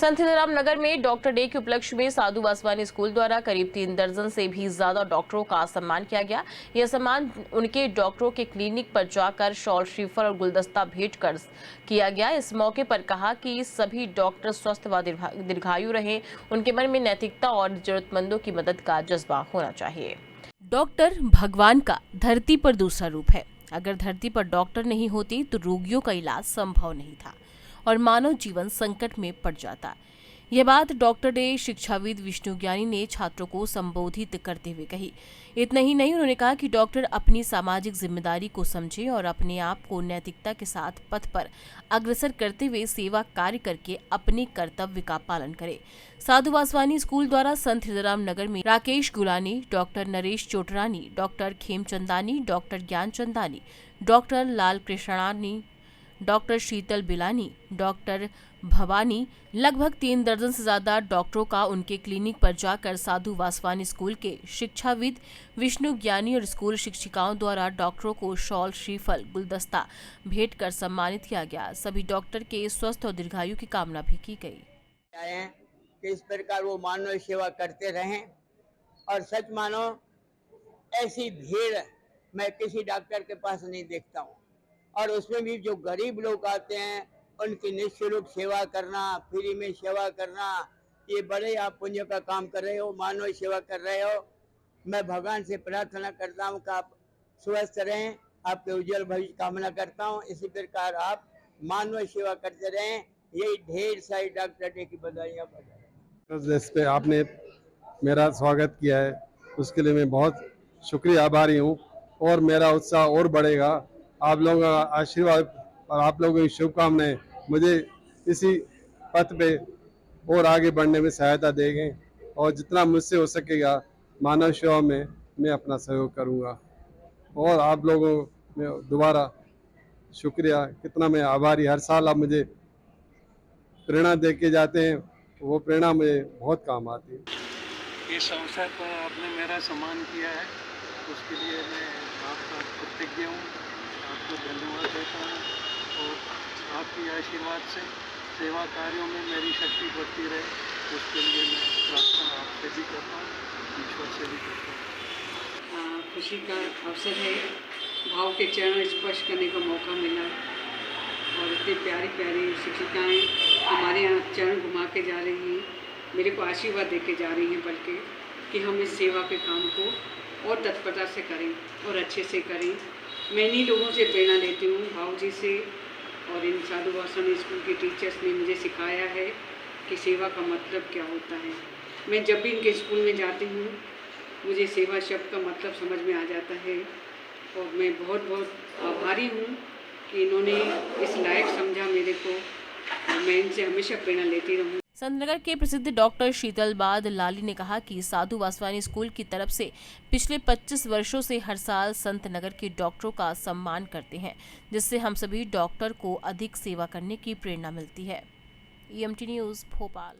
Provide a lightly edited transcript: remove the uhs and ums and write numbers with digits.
संत हिदाराम नगर में doctor day के उपलक्ष्य में साधु वासवानी स्कूल द्वारा करीब 3 दर्जन से भी ज्यादा डॉक्टरों का सम्मान किया गया। यह सम्मान उनके डॉक्टरों के क्लिनिक पर जाकर शॉल, श्रीफल और गुलदस्ता भेंट कर किया गया। इस मौके पर कहा कि सभी डॉक्टर स्वस्थ व दीर्घायु रहें। उनके मन में नैतिकता और जरूरतमंदों की मदद का जज्बा होना चाहिए। डॉक्टर भगवान का धरती पर दूसरा रूप है। अगर धरती पर डॉक्टर नहीं होती तो रोगियों का इलाज संभव नहीं था और मानव जीवन संकट में पड़ जाता। यह बात डॉक्टर डे शिक्षाविद विष्णु ज्ञानी ने छात्रों को संबोधित करते हुए कही। इतना ही नहीं, उन्होंने कहा कि डॉक्टर अपनी सामाजिक जिम्मेदारी को समझे और अपने आप को नैतिकता के साथ पथ पर अग्रसर करते हुए सेवा कार्य करके अपने कर्तव्य का पालन करे। साधु वासवानी स्कूल द्वारा संत हिदाराम नगर में Rakesh Gulani, doctor Naresh Chotrani, doctor Khemchandani, doctor Gyanchandani, doctor Lal Krishnani, doctor Sheetal Bilani, doctor Bhavani, लगभग 3 दर्जन से ज्यादा डॉक्टरों का उनके क्लिनिक पर जाकर साधु वासवानी स्कूल के शिक्षाविद विष्णु ज्ञानी और स्कूल शिक्षिकाओं द्वारा डॉक्टरों को शॉल, श्रीफल, गुलदस्ता भेंट कर सम्मानित किया गया। सभी डॉक्टर के स्वस्थ और दीर्घायु की कामना भी की गई। कि इस प्रकार वो मानव सेवा करते रहें और सच मानो ऐसी भीड़ मैं किसी डॉक्टर के पास नहीं देखता हूँ। और उसमें भी जो गरीब लोग आते हैं उनकी निःशुल्क सेवा करना, फ्री में सेवा करना, ये बड़े आप पुण्य का काम कर रहे हो, मानव सेवा कर रहे हो। मैं भगवान से प्रार्थना करता हूँ कि आप स्वस्थ रहें, आपके उज्जवल भविष्य कामना करता हूँ। इसी प्रकार आप मानव सेवा करते रहें। यही ढेर सारी डॉक्टर डे की बधाइयाँ बधाई। इस पे आपने मेरा स्वागत किया है, उसके लिए मैं बहुत शुक्रिया आभारी हूँ और मेरा उत्साह और बढ़ेगा। आप लोगों का आशीर्वाद और आप लोगों की शुभकामनाएं मुझे इसी पथ पे और आगे बढ़ने में सहायता देंगे और जितना मुझसे हो सकेगा मानव सेवा में मैं अपना सहयोग करूंगा। और आप लोगों में दोबारा शुक्रिया, कितना मैं आभारी। हर साल आप मुझे प्रेरणा दे के जाते हैं, वो प्रेरणा मुझे बहुत काम आती है। इस अवसर पर आपने मेरा सम्मान किया है, उसके लिए मैं आपका कृतज्ञ हूँ, आपको धन्यवाद देता हूँ और आपके आशीर्वाद से सेवा कार्यों में मेरी शक्ति बढ़ती रहे, उसके लिए मैं प्रार्थना आपसे भी करता हूँ, ईश्वर से भी करता हूँ। खुशी का अवसर है, भाव के चरण स्पर्श करने का मौका मिला और इतनी प्यारी प्यारी शिक्षिकाएँ हमारे यहाँ चरण घुमा के जा रही हैं, मेरे को आशीर्वाद दे के जा रही हैं, बल्कि कि हम इस सेवा के काम को और तत्परता से करें और अच्छे से करें। मैं इन्हीं लोगों से प्रेरणा लेती हूँ, भाव जी से और इन साधु वासवानी स्कूल के टीचर्स ने मुझे सिखाया है कि सेवा का मतलब क्या होता है। मैं जब भी इनके स्कूल में जाती हूँ मुझे सेवा शब्द का मतलब समझ में आ जाता है और मैं बहुत बहुत आभारी हूँ कि इन्होंने इस लायक समझा मेरे को। मैं इनसे हमेशा प्रेरणा लेती रहूँ। संतनगर के प्रसिद्ध डॉक्टर शीतलबाद लाली ने कहा कि साधु वासवानी स्कूल की तरफ से पिछले 25 वर्षों से हर साल संतनगर के डॉक्टरों का सम्मान करते हैं, जिससे हम सभी डॉक्टर को अधिक सेवा करने की प्रेरणा मिलती है। EMT news Bhopal.